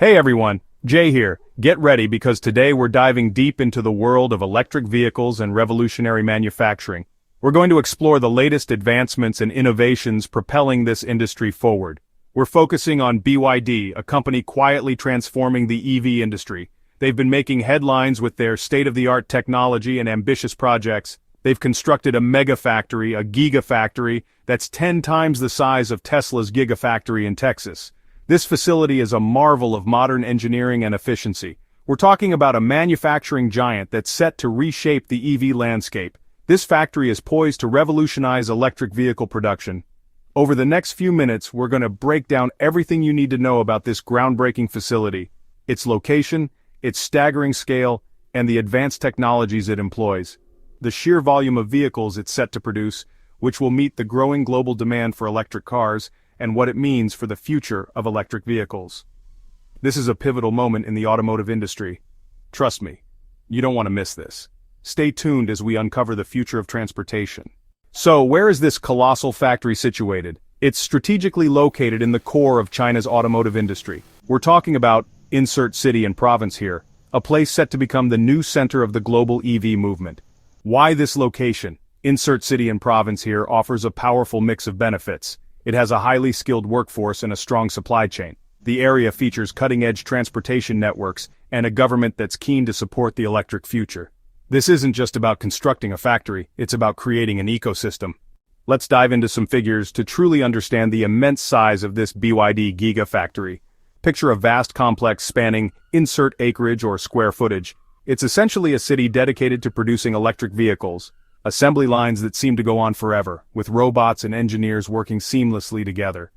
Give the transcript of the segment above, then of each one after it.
Hey everyone, Jay here. Get ready because today we're diving deep into the world of electric vehicles and revolutionary manufacturing. We're going to explore the latest advancements and innovations propelling this industry forward. We're focusing on BYD, a company quietly transforming the EV industry. They've been making headlines with their state-of-the-art technology and ambitious projects. They've constructed a mega factory, a Giga factory, that's 10 times the size of Tesla's Gigafactory in Texas. This facility is a marvel of modern engineering and efficiency. We're talking about a manufacturing giant that's set to reshape the EV landscape. This factory is poised to revolutionize electric vehicle production. Over the next few minutes, we're going to break down everything you need to know about this groundbreaking facility, its location, its staggering scale, and the advanced technologies it employs. The sheer volume of vehicles it's set to produce, which will meet the growing global demand for electric cars, and what it means for the future of electric vehicles. This is a pivotal moment in the automotive industry. Trust me, you don't want to miss this. Stay tuned as we uncover the future of transportation. So, where is this colossal factory situated? It's strategically located in the core of China's automotive industry. We're talking about insert city and province here, a place set to become the new center of the global EV movement. Why this location? Insert city and province here offers a powerful mix of benefits. It has a highly skilled workforce and a strong supply chain. The area features cutting-edge transportation networks and a government that's keen to support the electric future. This isn't just about constructing a factory, it's about creating an ecosystem. Let's dive into some figures to truly understand the immense size of this BYD Giga factory. Picture a vast complex spanning insert acreage or square footage. It's essentially a city dedicated to producing electric vehicles. Assembly lines that seem to go on forever, with robots and engineers working seamlessly together.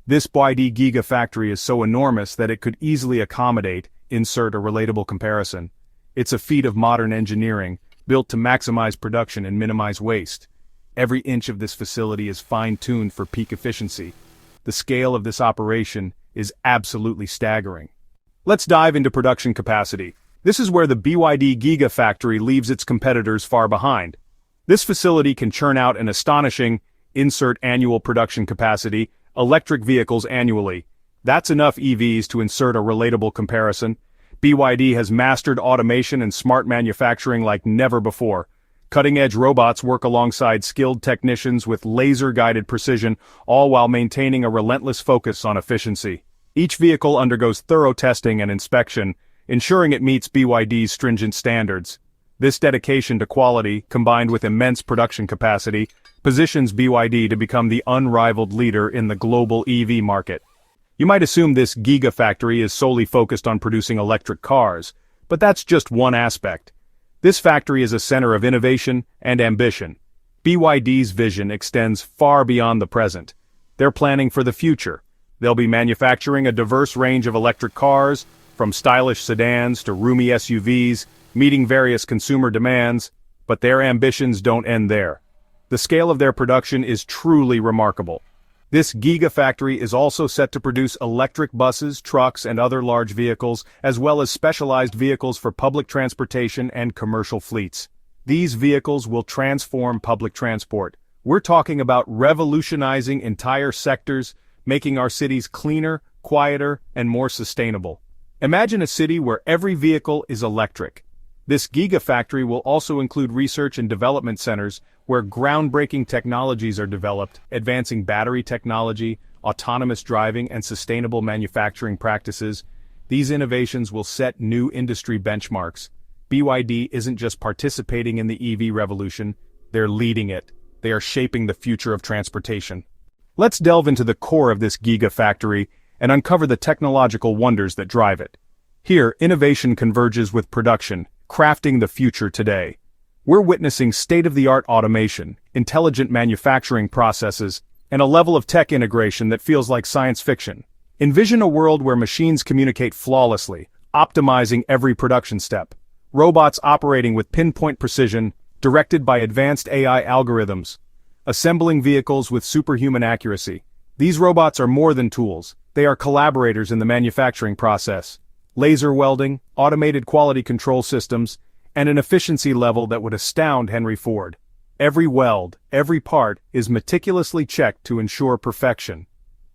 This BYD Giga factory is so enormous that it could easily accommodate, insert a relatable comparison. It's a feat of modern engineering, built to maximize production and minimize waste. Every inch of this facility is fine-tuned for peak efficiency. The scale of this operation is absolutely staggering. Let's dive into production capacity. This is where the BYD Giga factory leaves its competitors far behind. This facility can churn out an astonishing, insert annual production capacity, electric vehicles annually. That's enough EVs to insert a relatable comparison. BYD has mastered automation and smart manufacturing like never before. Cutting-edge robots work alongside skilled technicians with laser-guided precision, all while maintaining a relentless focus on efficiency. Each vehicle undergoes thorough testing and inspection, ensuring it meets BYD's stringent standards. This dedication to quality, combined with immense production capacity, positions BYD to become the unrivaled leader in the global EV market. You might assume this Giga factory is solely focused on producing electric cars, but that's just one aspect. This factory is a center of innovation and ambition. BYD's vision extends far beyond the present. They're planning for the future. They'll be manufacturing a diverse range of electric cars, from stylish sedans to roomy SUVs, meeting various consumer demands, but their ambitions don't end there. The scale of their production is truly remarkable. This Giga factory is also set to produce electric buses, trucks, and other large vehicles, as well as specialized vehicles for public transportation and commercial fleets. These vehicles will transform public transport. We're talking about revolutionizing entire sectors, making our cities cleaner, quieter, and more sustainable. Imagine a city where every vehicle is electric. This Giga factory will also include research and development centers where groundbreaking technologies are developed, advancing battery technology, autonomous driving, and sustainable manufacturing practices. These innovations will set new industry benchmarks. BYD isn't just participating in the EV revolution, they're leading it. They are shaping the future of transportation. Let's delve into the core of this Giga factory and uncover the technological wonders that drive it. Here, innovation converges with production, crafting the future today. We're witnessing state-of-the-art automation, intelligent manufacturing processes, and a level of tech integration that feels like science fiction. Envision a world where machines communicate flawlessly, optimizing every production step. Robots operating with pinpoint precision, directed by advanced AI algorithms. Assembling vehicles with superhuman accuracy. These robots are more than tools, they are collaborators in the manufacturing process. Laser welding, automated quality control systems, and an efficiency level that would astound Henry Ford. Every weld, every part, is meticulously checked to ensure perfection.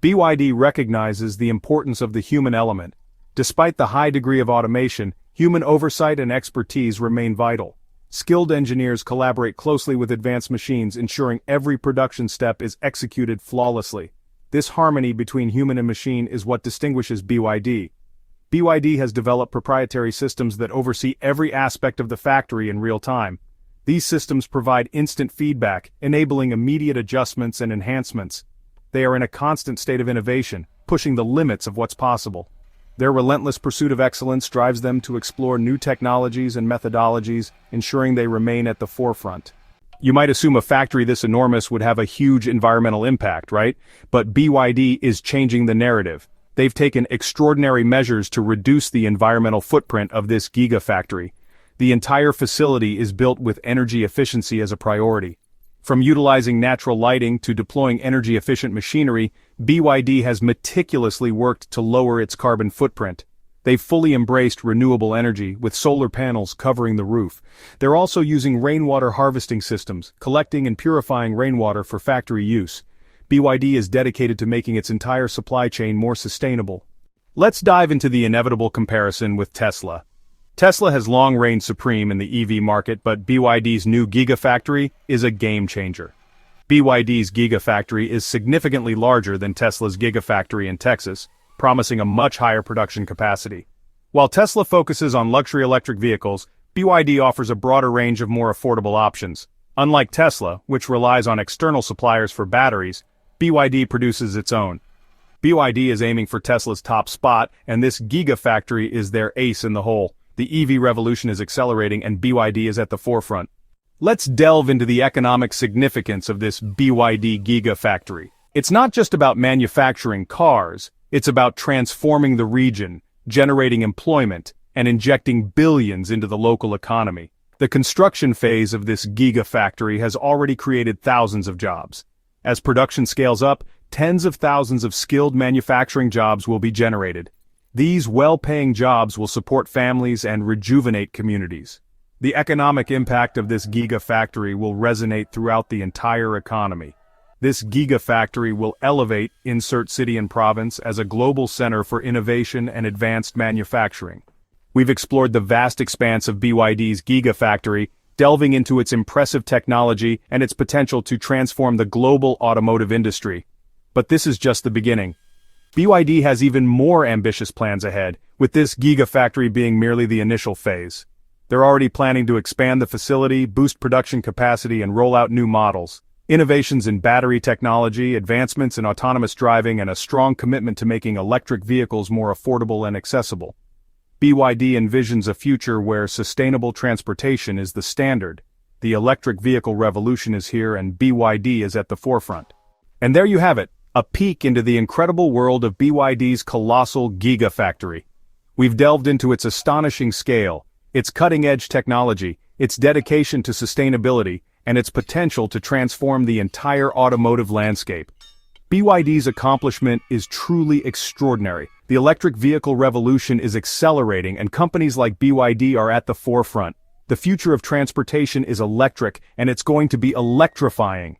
BYD recognizes the importance of the human element. Despite the high degree of automation, human oversight and expertise remain vital. Skilled engineers collaborate closely with advanced machines, ensuring every production step is executed flawlessly. This harmony between human and machine is what distinguishes BYD. BYD has developed proprietary systems that oversee every aspect of the factory in real time. These systems provide instant feedback, enabling immediate adjustments and enhancements. They are in a constant state of innovation, pushing the limits of what's possible. Their relentless pursuit of excellence drives them to explore new technologies and methodologies, ensuring they remain at the forefront. You might assume a factory this enormous would have a huge environmental impact, right? But BYD is changing the narrative. They've taken extraordinary measures to reduce the environmental footprint of this Giga factory. The entire facility is built with energy efficiency as a priority. From utilizing natural lighting to deploying energy-efficient machinery, BYD has meticulously worked to lower its carbon footprint. They've fully embraced renewable energy, with solar panels covering the roof. They're also using rainwater harvesting systems, collecting and purifying rainwater for factory use. BYD is dedicated to making its entire supply chain more sustainable. Let's dive into the inevitable comparison with Tesla. Tesla has long reigned supreme in the EV market, but BYD's new Gigafactory is a game-changer. BYD's Gigafactory is significantly larger than Tesla's Gigafactory in Texas, promising a much higher production capacity. While Tesla focuses on luxury electric vehicles, BYD offers a broader range of more affordable options. Unlike Tesla, which relies on external suppliers for batteries, BYD produces its own. BYD is aiming for Tesla's top spot, and this Gigafactory is their ace in the hole. The EV revolution is accelerating and BYD is at the forefront. Let's delve into the economic significance of this BYD Gigafactory. It's not just about manufacturing cars, it's about transforming the region, generating employment, and injecting billions into the local economy. The construction phase of this Gigafactory has already created thousands of jobs. As production scales up, tens of thousands of skilled manufacturing jobs will be generated. These well-paying jobs will support families and rejuvenate communities. The economic impact of this Gigafactory will resonate throughout the entire economy. This Gigafactory will elevate insert city and province as a global center for innovation and advanced manufacturing. We've explored the vast expanse of BYD's Gigafactory, delving into its impressive technology and its potential to transform the global automotive industry. But this is just the beginning. BYD has even more ambitious plans ahead, with this Gigafactory being merely the initial phase. They're already planning to expand the facility, boost production capacity, and roll out new models. Innovations in battery technology, advancements in autonomous driving, and a strong commitment to making electric vehicles more affordable and accessible. BYD envisions a future where sustainable transportation is the standard. The electric vehicle revolution is here and BYD is at the forefront. And there you have it. A peek into the incredible world of BYD's colossal Gigafactory. We've delved into its astonishing scale, its cutting-edge technology, its dedication to sustainability, and its potential to transform the entire automotive landscape. BYD's accomplishment is truly extraordinary. The electric vehicle revolution is accelerating and companies like BYD are at the forefront. The future of transportation is electric, and it's going to be electrifying.